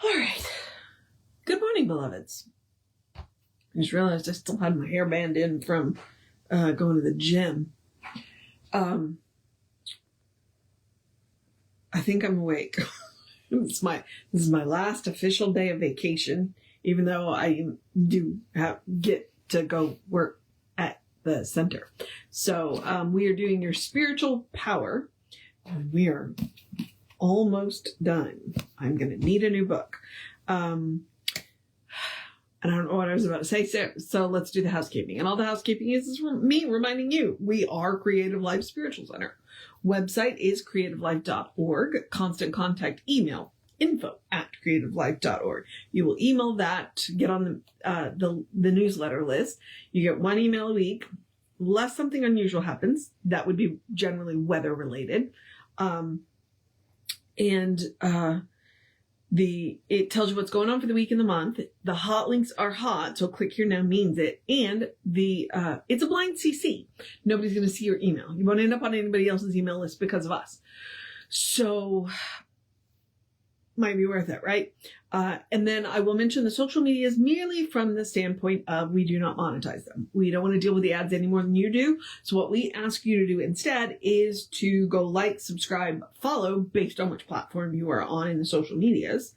All right. Good morning, beloveds. I just realized I still had my hairband in from going to the gym. I think I'm awake. This is my last official day of vacation, even though I do get to go work at the center. So we are doing your spiritual power. And we are almost done. I'm going to need a new book. And I don't know what I was about to say, so let's do the housekeeping. And all the housekeeping is me reminding you, we are Creative Life Spiritual Center. Website is creativelife.org. Constant contact email, info@creativelife.org. You will email that to get on the newsletter list. You get one email a week. Unless something unusual happens, that would be generally weather related. It tells you what's going on for the week and the month. The hot links are hot, so click here now means it. And it's a blind CC. Nobody's going to see your email. You won't end up on anybody else's email list because of us. So, might be worth it, right? And then I will mention the social medias merely from the standpoint of we do not monetize them. We don't want to deal with the ads any more than you do. So what we ask you to do instead is to go like, subscribe, follow based on which platform you are on in the social medias.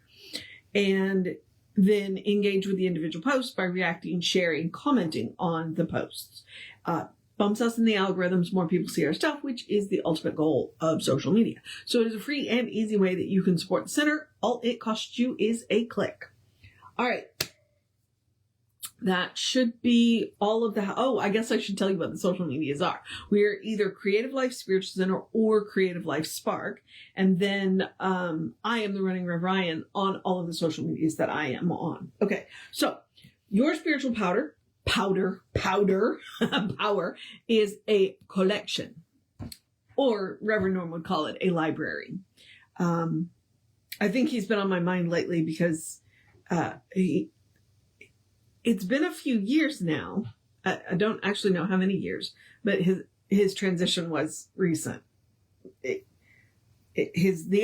And then engage with the individual posts by reacting, sharing, commenting on the posts. Bumps us in the algorithms, more people see our stuff, which is the ultimate goal of social media. So it is a free and easy way that you can support the center. All it costs you is a click. All right. That should be all of I guess I should tell you what the social medias are. We are either Creative Life Spiritual Center or Creative Life Spark. And then I am the running Rev Ryan on all of the social medias that I am on. Okay. So your spiritual power is a collection, or Reverend Norm would call it a library. I think he's been on my mind lately because it's been a few years now. I don't actually know how many years, but his transition was recent. The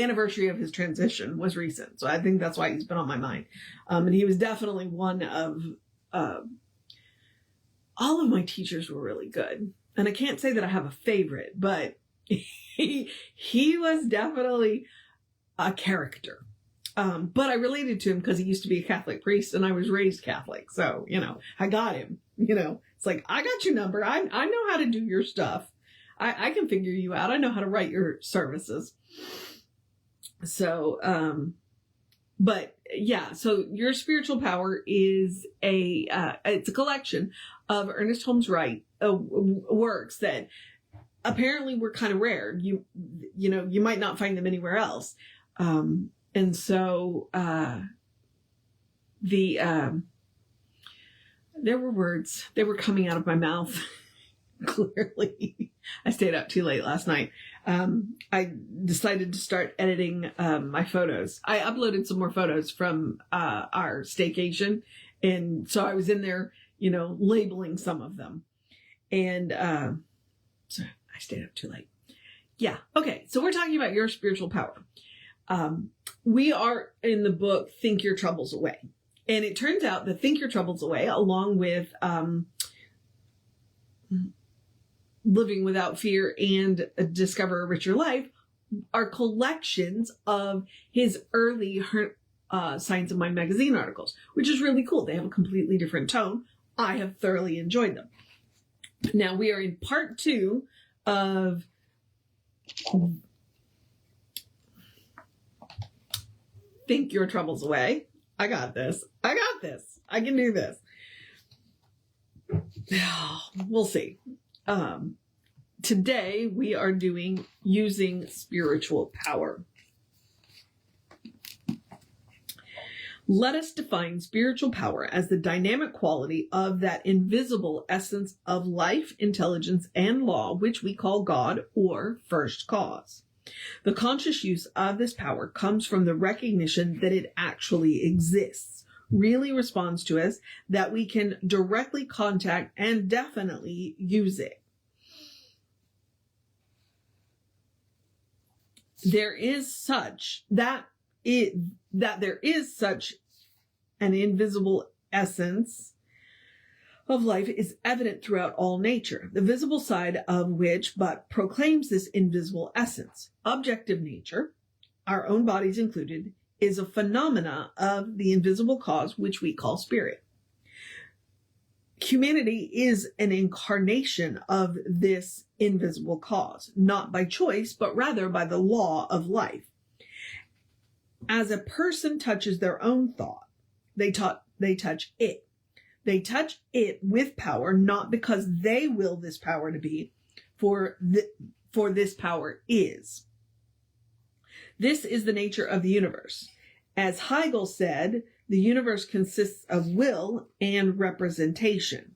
anniversary of his transition was recent, so I think that's why he's been on my mind. And he was definitely one of all of my teachers were really good. And I can't say that I have a favorite, but he was definitely a character. But I related to him because he used to be a Catholic priest and I was raised Catholic. So, I got him, it's like, I got your number. I know how to do your stuff. I can figure you out. I know how to write your services. So, but yeah, so your spiritual power is it's a collection of Ernest Holmes works that apparently were kind of rare. You might not find them anywhere else. And so, there were words, they were coming out of my mouth. Clearly, I stayed up too late last night. I decided to start editing my photos. I uploaded some more photos from our staycation, and so I was in there, labeling some of them. And so I stayed up too late. Yeah. Okay. So we're talking about your spiritual power. We are in the book Think Your Troubles Away, and it turns out that Think Your Troubles Away, along with Living Without Fear and Discover a Richer Life, are collections of his early Science of Mind magazine articles, which is really cool. They have a completely different tone. I have thoroughly enjoyed them. Now we are in part 2 of Think Your Troubles Away. I got this. I can do this. We'll see. Today we are doing using spiritual power. Let us define spiritual power as the dynamic quality of that invisible essence of life, intelligence, and law, which we call God or first cause. The conscious use of this power comes from the recognition that it actually exists, really responds to us, that we can directly contact and definitely use it. There is such that that there is such an invisible essence of life is evident throughout all nature, the visible side of which but proclaims this invisible essence. Objective nature, our own bodies included, is a phenomena of the invisible cause which we call spirit. Humanity is an incarnation of this invisible cause, not by choice, but rather by the law of life. As a person touches their own thought, they touch it. They touch it with power, not because they will this power to be, for this power is. This is the nature of the universe. As Hegel said, the universe consists of will and representation.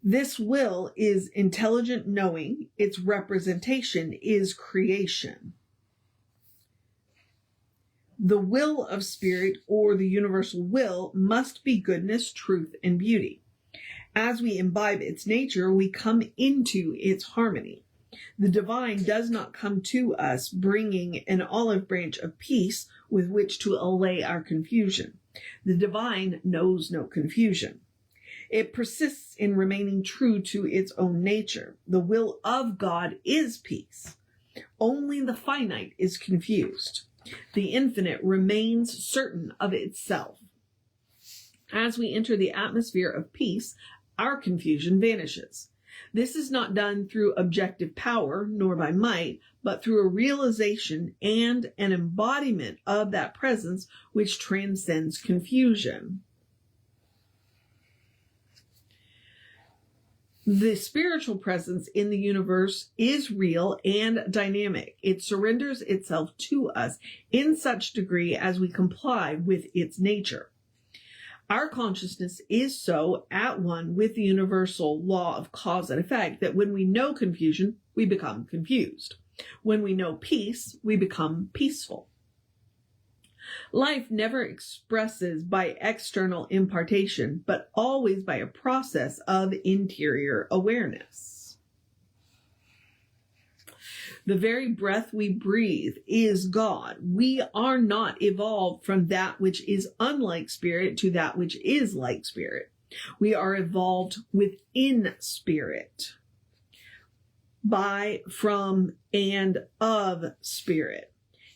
This will is intelligent knowing. Its representation is creation. The will of spirit, or the universal will, must be goodness, truth, and beauty. As we imbibe its nature, we come into its harmony. The divine does not come to us bringing an olive branch of peace with which to allay our confusion. The divine knows no confusion. It persists in remaining true to its own nature. The will of God is peace. Only the finite is confused. The infinite remains certain of itself. As we enter the atmosphere of peace, our confusion vanishes. This is not done through objective power, nor by might, but through a realization and an embodiment of that presence which transcends confusion. The spiritual presence in the universe is real and dynamic. It surrenders itself to us in such degree as we comply with its nature. Our consciousness is so at one with the universal law of cause and effect that when we know confusion, we become confused. When we know peace, we become peaceful. Life never expresses by external impartation, but always by a process of interior awareness. The very breath we breathe is God. We are not evolved from that which is unlike spirit to that which is like spirit. We are evolved within spirit, by, from, and of spirit.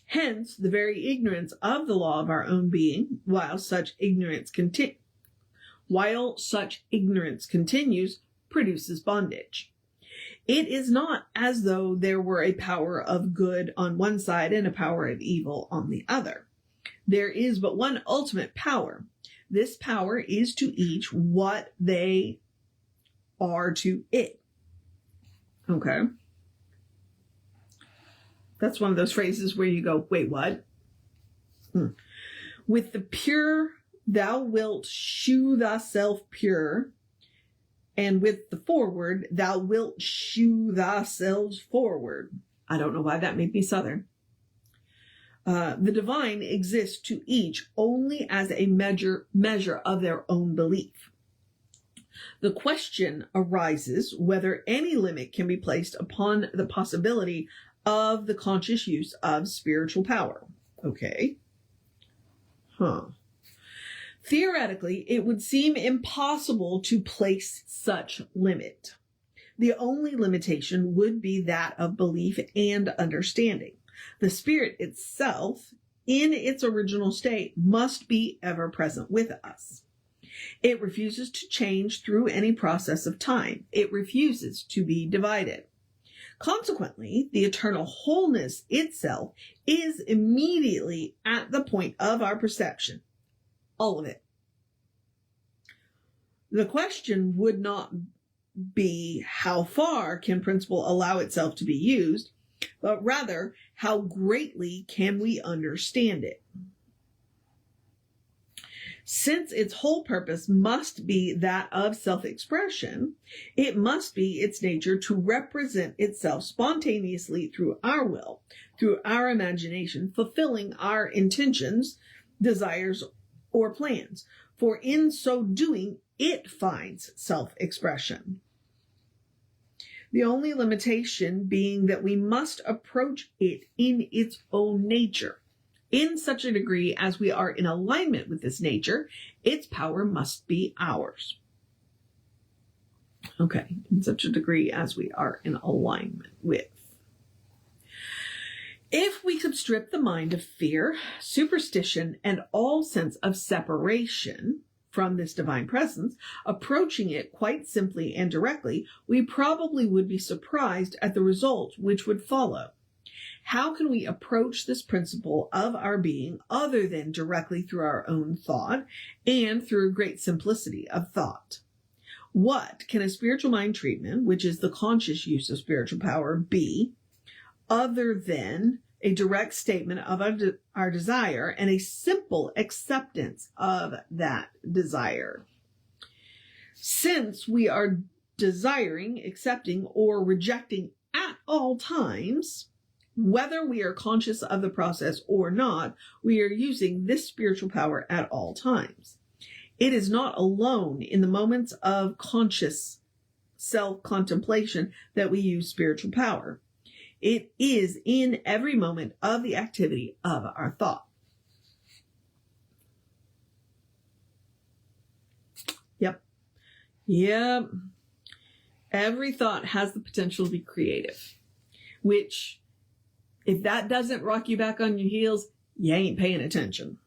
Hence, the very ignorance of the law of our own being, while such ignorance continues, produces bondage. It is not as though there were a power of good on one side and a power of evil on the other. There is but one ultimate power. This power is to each what they are to it. Okay? That's one of those phrases where you go, wait, what? With the pure, thou wilt shew thyself pure. And with the forward, thou wilt shew thyself forward. I don't know why that made me Southern. The divine exists to each only as a measure of their own belief. The question arises whether any limit can be placed upon the possibility of the conscious use of spiritual power. Okay. Theoretically, it would seem impossible to place such limit. The only limitation would be that of belief and understanding. The spirit itself, in its original state, must be ever present with us. It refuses to change through any process of time. It refuses to be divided. Consequently, the eternal wholeness itself is immediately at the point of our perception. All of it. The question would not be how far can principle allow itself to be used, but rather how greatly can we understand it. Since its whole purpose must be that of self-expression, it must be its nature to represent itself spontaneously through our will, through our imagination, fulfilling our intentions, desires, or plans. For in so doing, it finds self-expression. The only limitation being that we must approach it in its own nature. In such a degree as we are in alignment with this nature, its power must be ours. Okay, in such a degree as we are in alignment with. If we could strip the mind of fear, superstition, and all sense of separation from this divine presence, approaching it quite simply and directly, we probably would be surprised at the results which would follow. How can we approach this principle of our being other than directly through our own thought and through a great simplicity of thought? What can a spiritual mind treatment, which is the conscious use of spiritual power, be other than a direct statement of our desire and a simple acceptance of that desire? Since we are desiring, accepting, or rejecting at all times, whether we are conscious of the process or not, we are using this spiritual power at all times. It is not alone in the moments of conscious self-contemplation that we use spiritual power. It is in every moment of the activity of our thought. Yep. Every thought has the potential to be creative, which, if that doesn't rock you back on your heels, you ain't paying attention.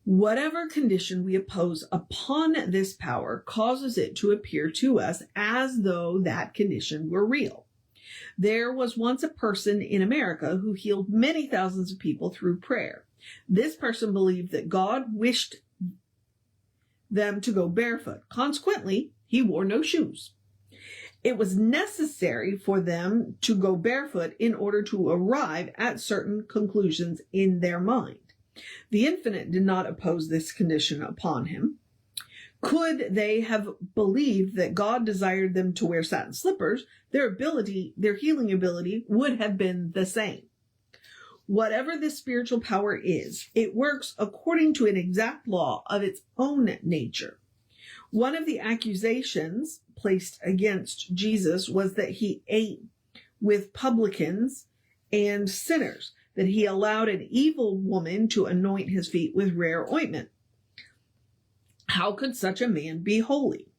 Whatever condition we oppose upon this power causes it to appear to us as though that condition were real. There was once a person in America who healed many thousands of people through prayer. This person believed that God wished them to go barefoot. Consequently, he wore no shoes. It was necessary for them to go barefoot in order to arrive at certain conclusions in their mind. The infinite did not oppose this condition upon him. Could they have believed that God desired them to wear satin slippers, their healing ability would have been the same. Whatever this spiritual power is, it works according to an exact law of its own nature. One of the accusations placed against Jesus was that he ate with publicans and sinners, that he allowed an evil woman to anoint his feet with rare ointment. How could such a man be holy?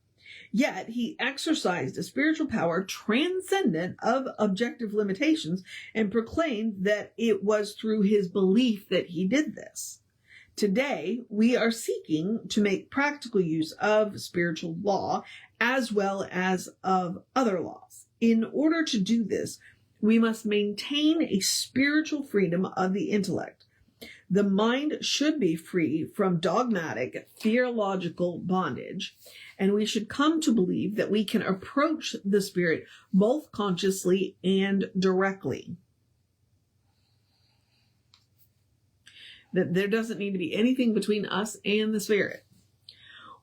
Yet he exercised a spiritual power transcendent of objective limitations and proclaimed that it was through his belief that he did this. Today, we are seeking to make practical use of spiritual law as well as of other laws. In order to do this, we must maintain a spiritual freedom of the intellect. The mind should be free from dogmatic, theological bondage, and we should come to believe that we can approach the spirit both consciously and directly. That there doesn't need to be anything between us and the spirit.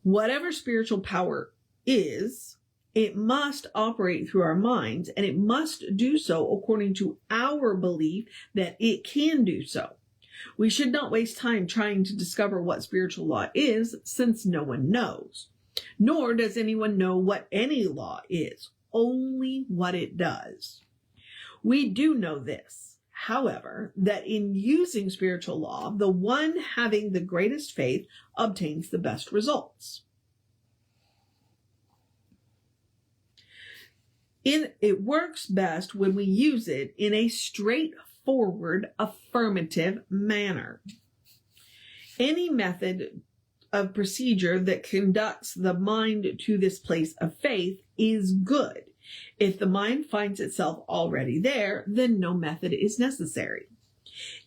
Whatever spiritual power is, it must operate through our minds, and it must do so according to our belief that it can do so. We should not waste time trying to discover what spiritual law is, since no one knows. Nor does anyone know what any law is, only what it does. We do know this, however, that in using spiritual law, the one having the greatest faith obtains the best results. It works best when we use it in a straightforward, affirmative manner. Any method of procedure that conducts the mind to this place of faith is good. If the mind finds itself already there, then no method is necessary.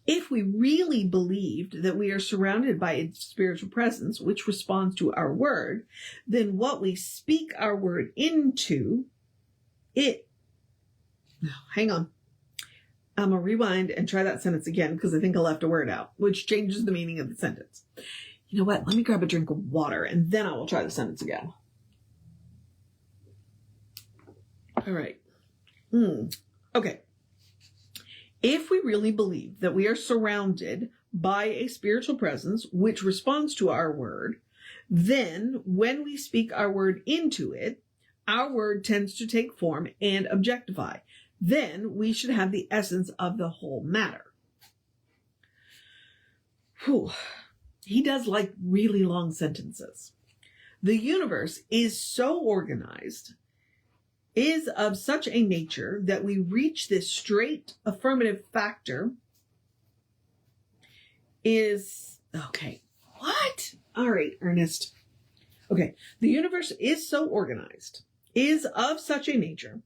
If we really believed that we are surrounded by a spiritual presence which responds to our word, then what we speak our word into, hang on. I'm going to rewind and try that sentence again because I think I left a word out, which changes the meaning of the sentence. You know what? Let me grab a drink of water and then I will try the sentence again. All right. Okay. If we really believe that we are surrounded by a spiritual presence which responds to our word, then when we speak our word into it, our word tends to take form and objectify. Then we should have the essence of the whole matter. Whew. He does like really long sentences. The universe is so organized, is of such a nature that we reach this straight affirmative factor is, okay, what? All right, Ernest. Okay, the universe is so organized, is of such a nature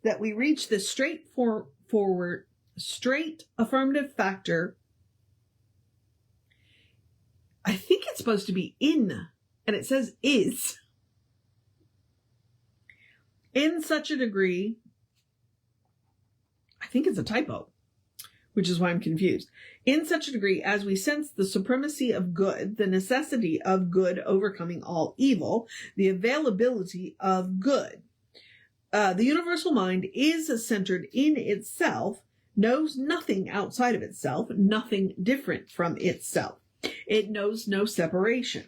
that we reach this straight affirmative factor. I think it's supposed to be in, and it says is. In such a degree, I think it's a typo, which is why I'm confused. In such a degree as we sense the supremacy of good, the necessity of good overcoming all evil, the availability of good. The universal mind is centered in itself, knows nothing outside of itself, nothing different from itself. It knows no separation.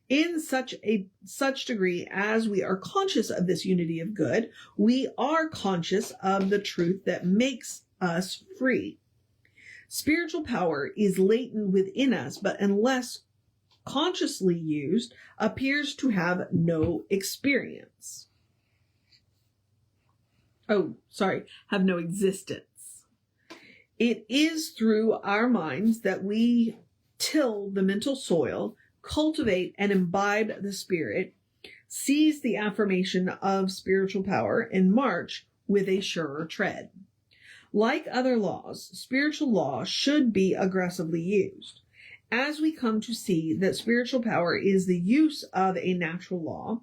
In such degree as we are conscious of this unity of good, we are conscious of the truth that makes us free. Spiritual power is latent within us, but unless consciously used, appears to have no experience. Have no existence. It is through our minds that we till the mental soil, cultivate and imbibe the spirit, seize the affirmation of spiritual power, and march with a surer tread. Like other laws, spiritual law should be aggressively used. As we come to see that spiritual power is the use of a natural law,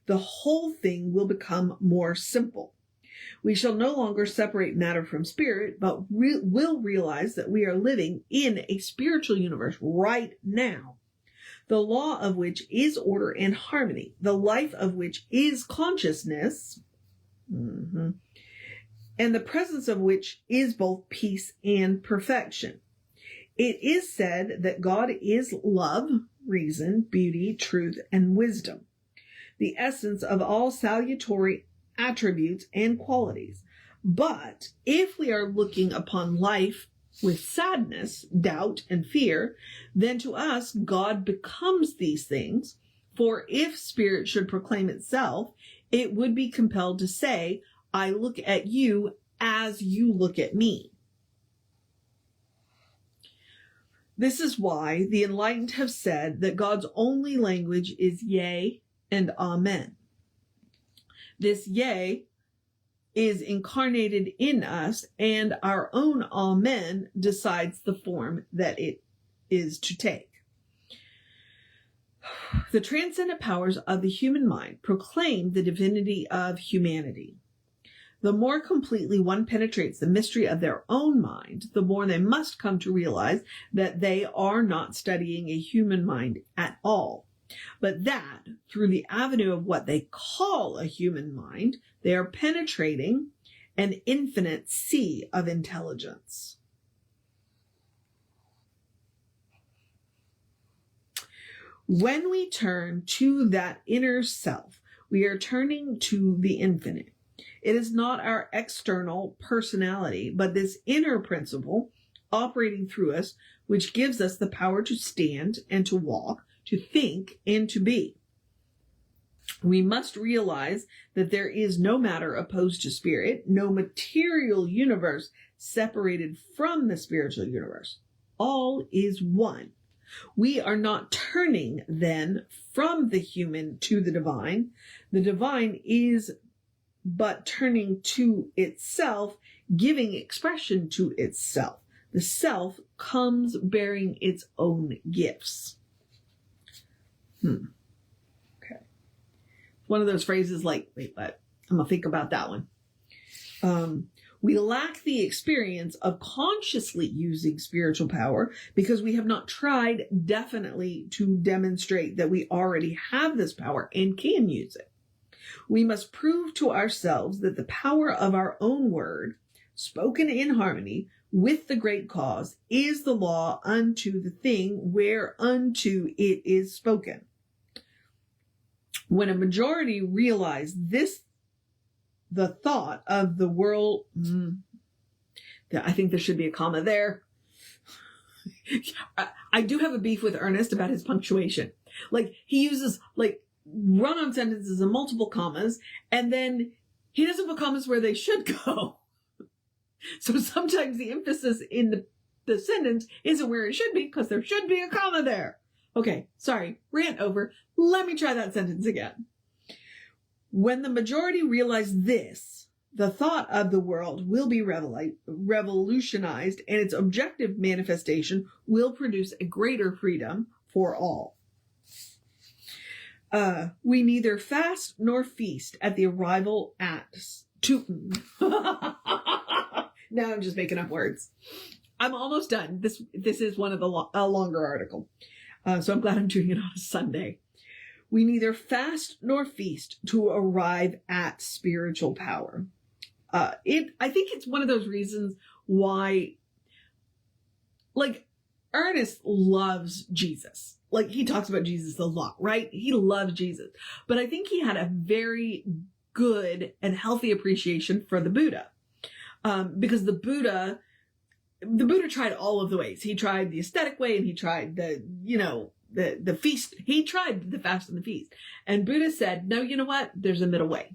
the whole thing will become more simple. We shall no longer separate matter from spirit, but will realize that we are living in a spiritual universe right now, the law of which is order and harmony, the life of which is consciousness, and the presence of which is both peace and perfection. It is said that God is love, reason, beauty, truth, and wisdom, the essence of all salutary attributes and qualities. But if we are looking upon life with sadness, doubt, and fear, then to us God becomes these things. For if spirit should proclaim itself, it would be compelled to say, I look at you as you look at me. This is why the enlightened have said that God's only language is yea and amen. This yea is incarnated in us, and our own amen decides the form that it is to take. The transcendent powers of the human mind proclaim the divinity of humanity. The more completely one penetrates the mystery of their own mind, the more they must come to realize that they are not studying a human mind at all, but that through the avenue of what they call a human mind, they are penetrating an infinite sea of intelligence. When we turn to that inner self, we are turning to the infinite. It is not our external personality, but this inner principle operating through us, which gives us the power to stand and to walk, to think and to be. We must realize that there is no matter opposed to spirit, no material universe separated from the spiritual universe. All is one. We are not turning then from the human to the divine. The divine is but turning to itself, giving expression to itself. The self comes bearing its own gifts. Okay. One of those phrases like, wait, but I'm going to think about that one. We lack the experience of consciously using spiritual power because we have not tried definitely to demonstrate that we already have this power and can use it. We must prove to ourselves that the power of our own word, spoken in harmony with the great cause, is the law unto the thing whereunto it is spoken. When a majority realize this, the thought of the world, I think there should be a comma there. I do have a beef with Ernest about his punctuation. Like, he uses, like, run-on sentences and multiple commas, and then he doesn't put commas where they should go. So sometimes the emphasis in the sentence isn't where it should be, because there should be a comma there. Okay, sorry, rant over. Let me try that sentence again. When the majority realize this, the thought of the world will be revolutionized, and its objective manifestation will produce a greater freedom for all. We neither fast nor feast at the arrival at Tootin. Now I'm just making up words. I'm almost done. This is one of the longer article. So I'm glad I'm doing it on a Sunday. We neither fast nor feast to arrive at spiritual power. I think it's one of those reasons why, like, Ernest loves Jesus. Like, he talks about Jesus a lot, right? He loves Jesus. But I think he had a very good and healthy appreciation for the Buddha. Because the Buddha tried all of the ways. He tried the aesthetic way, and he tried the feast. He tried the fast and the feast. And Buddha said, no, you know what? There's a middle way.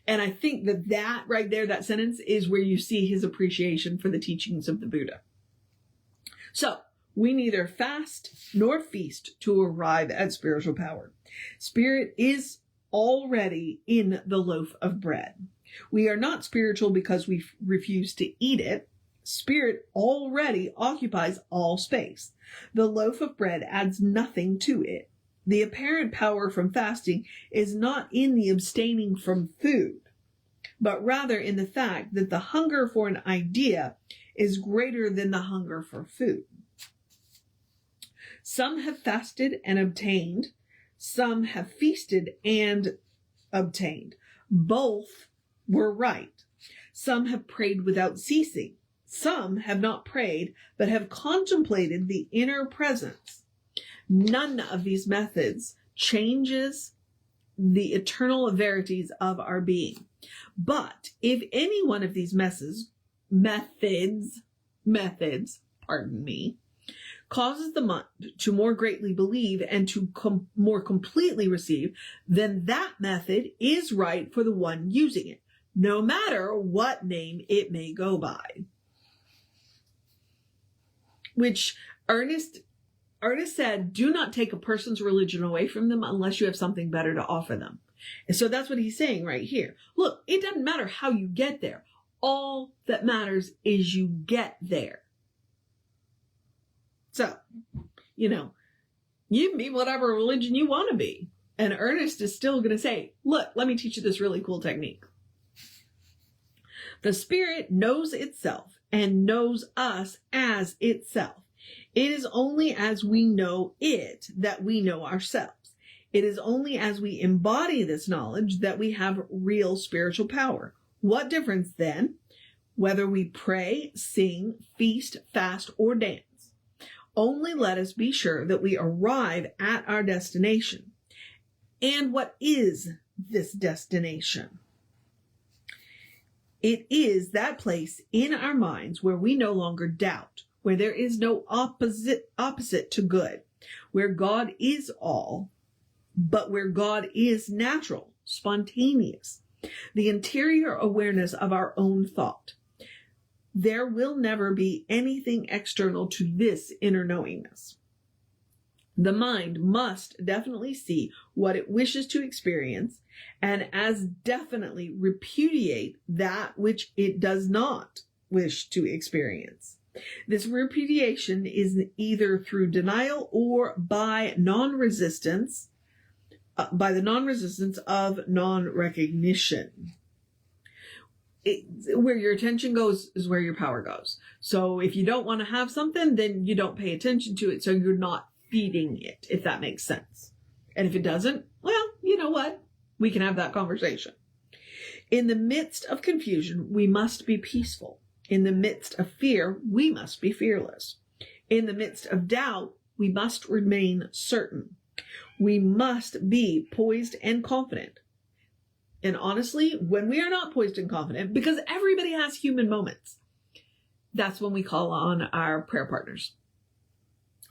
And I think that right there, that sentence is where you see his appreciation for the teachings of the Buddha. So, we neither fast nor feast to arrive at spiritual power. Spirit is already in the loaf of bread. We are not spiritual because we refuse to eat it. Spirit already occupies all space. The loaf of bread adds nothing to it. The apparent power from fasting is not in the abstaining from food, but rather in the fact that the hunger for an idea is greater than the hunger for food. Some have fasted and obtained. Some have feasted and obtained. Both were right. Some have prayed without ceasing. Some have not prayed, but have contemplated the inner presence. None of these methods changes the eternal verities of our being. But if any one of these methods, causes the mind to more greatly believe and to more completely receive, then that method is right for the one using it, no matter what name it may go by. Which Ernest said, do not take a person's religion away from them unless you have something better to offer them. And so that's what he's saying right here. Look, it doesn't matter how you get there. All that matters is you get there. So, you can be whatever religion you want to be. And Ernest is still going to say, look, let me teach you this really cool technique. The spirit knows itself and knows us as itself. It is only as we know it that we know ourselves. It is only as we embody this knowledge that we have real spiritual power. What difference then, whether we pray, sing, feast, fast, or dance? Only let us be sure that we arrive at our destination. And what is this destination? It is that place in our minds where we no longer doubt, where there is no opposite to good, where God is all, but where God is natural, spontaneous, the interior awareness of our own thought. There will never be anything external to this inner knowingness. The mind must definitely see what it wishes to experience and as definitely repudiate that which it does not wish to experience. This repudiation is either through denial or by non-resistance, by the non-resistance of non-recognition. Where your attention goes is where your power goes. So if you don't want to have something, then you don't pay attention to it. So you're not feeding it, if that makes sense. And if it doesn't, well, you know what? We can have that conversation. In the midst of confusion, we must be peaceful. In the midst of fear, we must be fearless. In the midst of doubt, we must remain certain. We must be poised and confident. And honestly, when we are not poised and confident, because everybody has human moments, that's when we call on our prayer partners.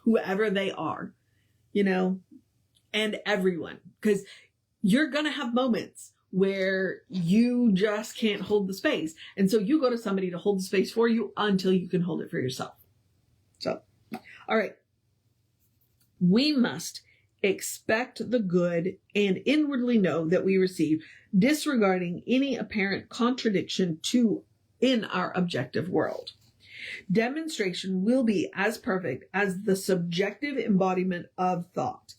whoever they are, you know, and everyone, because you're going to have moments where you just can't hold the space. And so you go to somebody to hold the space for you until you can hold it for yourself. So, all right. We must expect the good and inwardly know that we receive, disregarding any apparent contradiction in our objective world. Demonstration will be as perfect as the subjective embodiment of thought.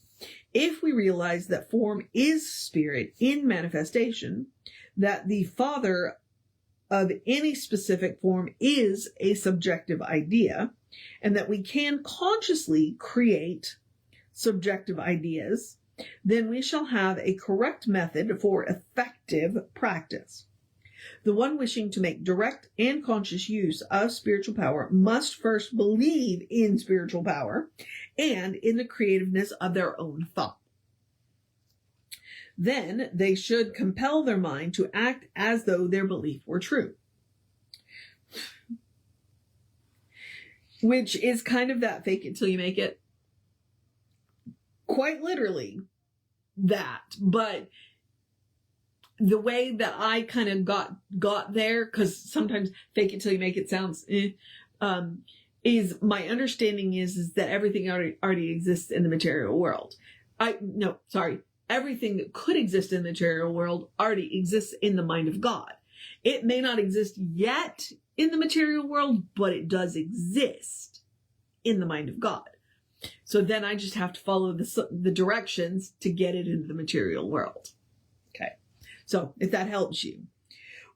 If we realize that form is spirit in manifestation, that the father of any specific form is a subjective idea, and that we can consciously create subjective ideas, then we shall have a correct method for effective practice. The one wishing to make direct and conscious use of spiritual power must first believe in spiritual power and in the creativeness of their own thought. Then they should compel their mind to act as though their belief were true. Which is kind of that fake it till you make it. Quite literally that. But the way that I kind of got there, because sometimes fake it till you make it sounds is my understanding is that everything already exists in the material world. Everything that could exist in the material world already exists in the mind of God. It may not exist yet in the material world, but it does exist in the mind of God. So then I just have to follow the directions to get it into the material world. Okay. So if that helps you.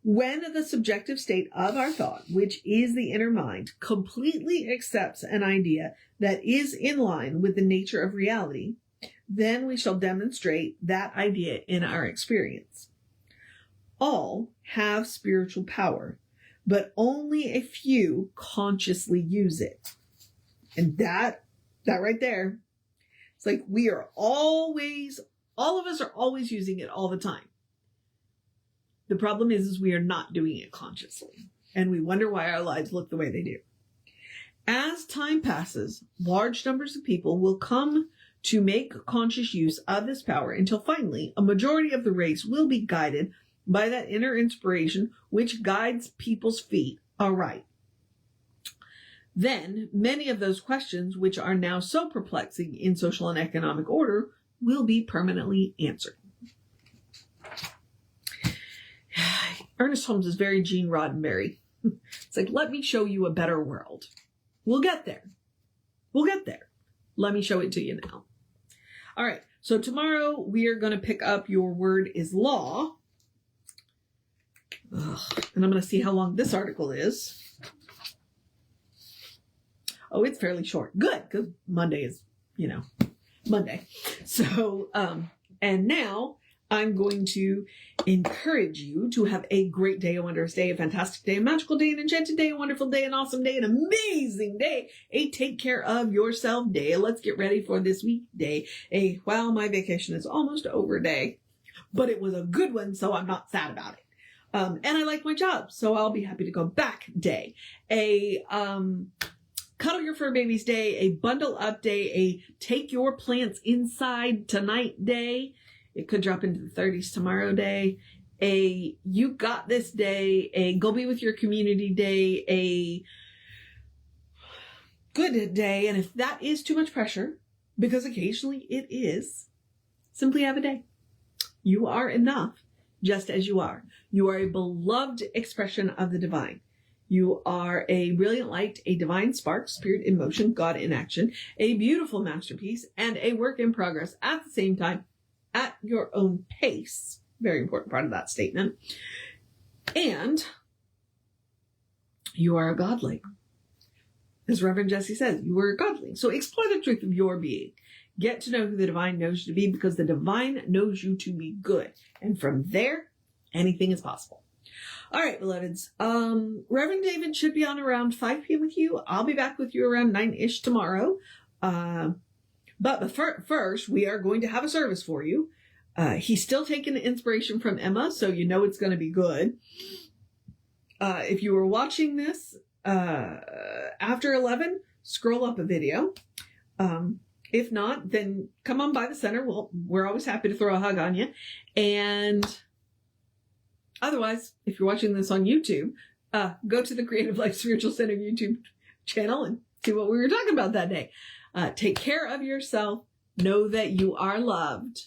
When the subjective state of our thought, which is the inner mind, completely accepts an idea that is in line with the nature of reality, then we shall demonstrate that idea in our experience. All have spiritual power, but only a few consciously use it. And that right there, it's like all of us are always using it all the time. The problem is we are not doing it consciously, and we wonder why our lives look the way they do. As time passes, large numbers of people will come to make conscious use of this power until finally a majority of the race will be guided by that inner inspiration which guides people's feet aright. Then many of those questions which are now so perplexing in social and economic order will be permanently answered. Ernest Holmes is very Gene Roddenberry. It's like, let me show you a better world. We'll get there. Let me show it to you now. All right. So tomorrow we are going to pick up Your Word is Law. And I'm going to see how long this article is. Oh, it's fairly short. Good, because Monday is, Monday. So, and now I'm going to encourage you to have a great day, a wondrous day, a fantastic day, a magical day, an enchanted day, a wonderful day, an awesome day, an amazing day, a take care of yourself day. Let's get ready for this week day. Wow, my vacation is almost over day, but it was a good one, so I'm not sad about it. And I like my job, so I'll be happy to go back day. Cuddle Your Fur Babies day, a bundle up day, a take your plants inside tonight day. It could drop into the 30s tomorrow day. A you got this day, a go be with your community day, a good day. And if that is too much pressure, because occasionally it is, simply have a day. You are enough just as you are. You are a beloved expression of the divine. You are a brilliant light, a divine spark, spirit in motion, God in action, a beautiful masterpiece, and a work in progress at the same time, at your own pace. Very important part of that statement. And you are a godling. As Reverend Jesse says, you are a godling. So explore the truth of your being. Get to know who the divine knows you to be, because the divine knows you to be good. And from there, anything is possible. All right, beloveds. Reverend David should be on around 5 p.m. with you. I'll be back with you around 9-ish tomorrow. But first, we are going to have a service for you. He's still taking the inspiration from Emma, so you know it's going to be good. If you were watching this after 11, scroll up a video. If not, then come on by the center. We're always happy to throw a hug on you. And otherwise, if you're watching this on YouTube, go to the Creative Life Spiritual Center YouTube channel and see what we were talking about that day. Take care of yourself. Know that you are loved.